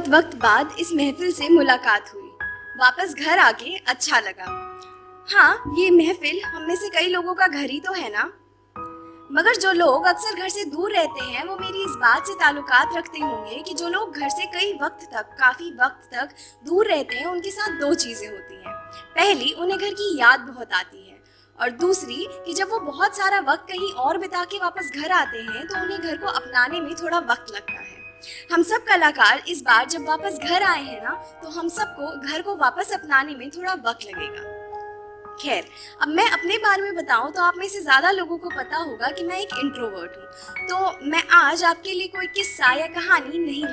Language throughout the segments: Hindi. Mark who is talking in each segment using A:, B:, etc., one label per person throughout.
A: बहुत वक्त बाद इस महफिल से मुलाकात हुई। वापस घर आके अच्छा लगा। हाँ, ये महफिल हम में से कई लोगों का घर ही तो है ना। मगर जो लोग अक्सर घर से दूर रहते हैं वो मेरी इस बात से ताल्लुकात रखते होंगे कि जो लोग घर से काफी वक्त तक दूर रहते हैं उनके साथ दो चीजें होती हैं। पहली, उन्हें घर की याद बहुत आती है, और दूसरी कि जब वो बहुत सारा वक्त कहीं और बिता के वापस घर आते हैं तो उन्हें घर को अपनाने में थोड़ा वक्त लगता है। हम सब कलाकार इस बार जब वापस घर आए हैं ना, तो हम सबको घर को वापस अपनाने में थोड़ा वक्त लगेगा। खैर, अब मैं अपने बारे में बताऊं तो आप में से ज्यादा लोगों को पता होगा कि मैं एक इंट्रोवर्ट हूँ। तो मैं आज आपके लिए कोई किस्सा या कहानी नहीं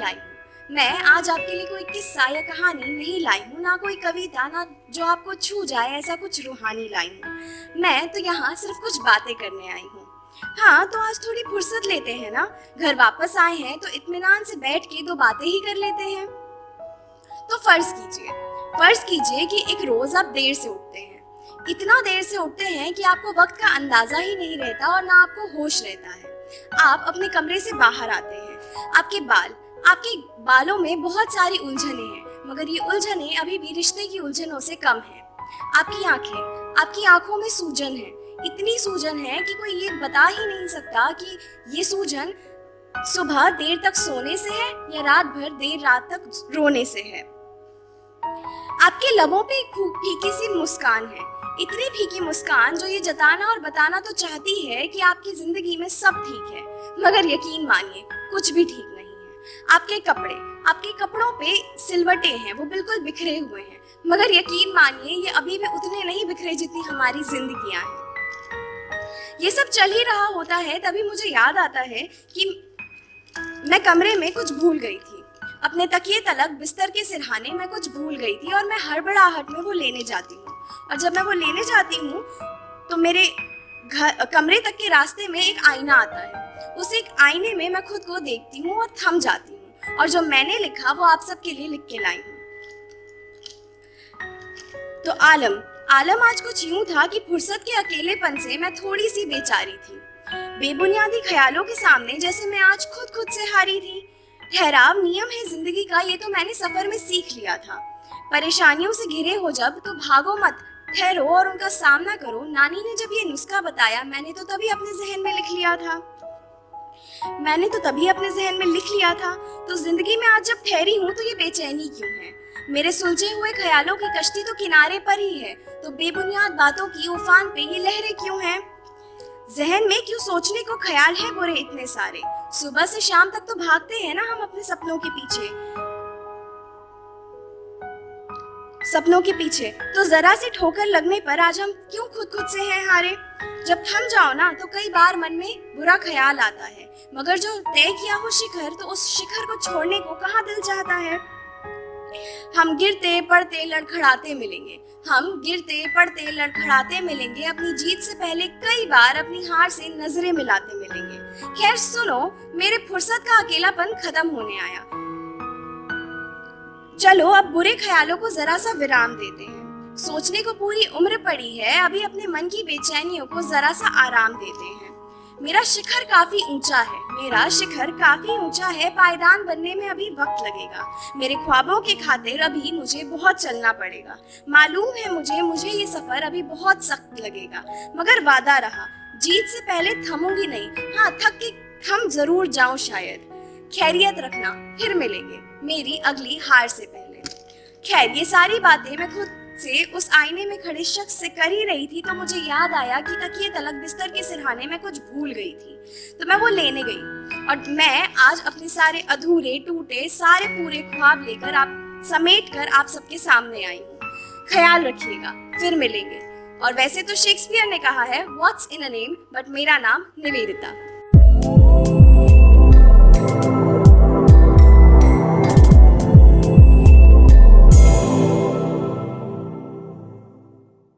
A: लाई हूँ। ना कोई कविता, ना जो आपको छू जाए ऐसा कुछ रूहानी लाई हूँ। मैं तो यहाँ सिर्फ कुछ बातें करने आई हूँ। हाँ, तो आज थोड़ी फुर्सत लेते हैं ना, घर वापस आए हैं तो इत्मीनान से बैठ के दो बातें ही कर लेते हैं। तो फर्ज कीजिए कि एक रोज आप देर से उठते हैं। इतना देर से उठते हैं कि आपको वक्त का अंदाजा ही नहीं रहता और ना आपको होश रहता है। आप अपने कमरे से बाहर आते हैं। आपके बालों में बहुत सारी उलझने हैं, मगर ये उलझने अभी भी रिश्ते की उलझनों से कम है। आपकी आंखों में सूजन है। इतनी सूजन है कि कोई ये बता ही नहीं सकता कि ये सूजन सुबह देर तक सोने से है या रात भर देर रात तक रोने से है। आपके लबों पे एक फीकी सी मुस्कान है, इतनी फीकी मुस्कान जो ये जताना और बताना तो चाहती है कि आपकी जिंदगी में सब ठीक है, मगर यकीन मानिए कुछ भी ठीक नहीं है। आपके कपड़ों पे सिलवटे हैं, वो बिल्कुल बिखरे हुए हैं, मगर यकीन मानिए ये अभी भी उतने नहीं बिखरे जितनी हमारी जिंदगियां हैं। ये सब चल ही रहा होता है, तभी मुझे याद आता है कि मैं कमरे में कुछ भूल गई थी। अपने तकिए तलक बिस्तर के सिरहाने में कुछ भूल गई थी और मैं हड़बड़ाहट में वो लेने जाती हूँ। और जब मैं वो लेने जाती हूँ तो मेरे कमरे तक के रास्ते में एक आईना आता है। उस एक आईने में मैं खुद को देखती हूँ और थम जाती हूँ, और जो मैंने लिखा वो आप सबके लिए लिख के लाई हूँ। तो आलम आज कुछ यूं था कि फुर्सत के अकेलेपन से मैं थोड़ी सी बेचारी थी। बेबुनियादी ख्यालों के सामने जैसे मैं आज खुद से हारी थी। ठहराव नियम है जिंदगी का, ये तो मैंने सफर में सीख लिया था। परेशानियों से घिरे हो जब तो भागो मत, ठहरो और उनका सामना करो। नानी ने जब ये नुस्खा बताया मैंने तो तभी अपने जहन में लिख लिया था। तो जिंदगी में आज जब ठहरी हूँ तो ये बेचैनी क्यों है? मेरे सुलझे हुए ख्यालों की कश्ती तो किनारे पर ही है, तो बेबुनियाद बातों की उफान पे ये लहरें क्यों हैं? जहन में क्यों सोचने को ख्याल है बुरे इतने सारे? सुबह से शाम तक तो भागते हैं ना हम अपने सपनों के पीछे। तो जरा सी ठोकर लगने पर आज हम क्यों खुद से हैं हारे? जब थम जाओ ना तो कई बार मन में बुरा ख्याल आता है, मगर जो तय किया हो शिखर, तो उस शिखर को छोड़ने को कहाँ दिल चाहता है? हम गिरते पड़ते लड़खड़ाते मिलेंगे। अपनी जीत से पहले कई बार अपनी हार से नजरें मिलाते मिलेंगे। खैर सुनो, मेरे फुर्सत का अकेलापन खत्म होने आया। चलो अब बुरे ख्यालों को जरा सा विराम देते हैं। सोचने को पूरी उम्र पड़ी है, अभी अपने मन की बेचैनियों को जरा सा आराम देते हैं। मेरा शिखर काफी ऊंचा है, पायदान बनने में अभी वक्त लगेगा। मेरे ख्वाबों के खातिर अभी मुझे बहुत चलना पड़ेगा। मालूम है मुझे ये सफर अभी बहुत सख्त लगेगा, मगर वादा रहा, जीत से पहले थमूंगी नहीं। हाँ, थम जरूर जाऊं शायद। खैरियत रखना, फिर मिलेंगे मेरी अगली हार से पहले। खैर, ये सारी बातें मैं खुद से उस आईने में खड़े शख्स से कर ही रही थी तो मुझे याद आया कि तकिए तलक बिस्तर के सिरहाने में कुछ भूल गई थी। तो मैं वो लेने गई, और मैं आज अपने सारे अधूरे टूटे सारे पूरे ख्वाब लेकर समेट कर आप सबके सामने आई हूँ। ख्याल रखिएगा, फिर मिलेंगे। और वैसे तो शेक्सपियर ने कहा है, what's in a name, but मेरा नाम निवेदिता।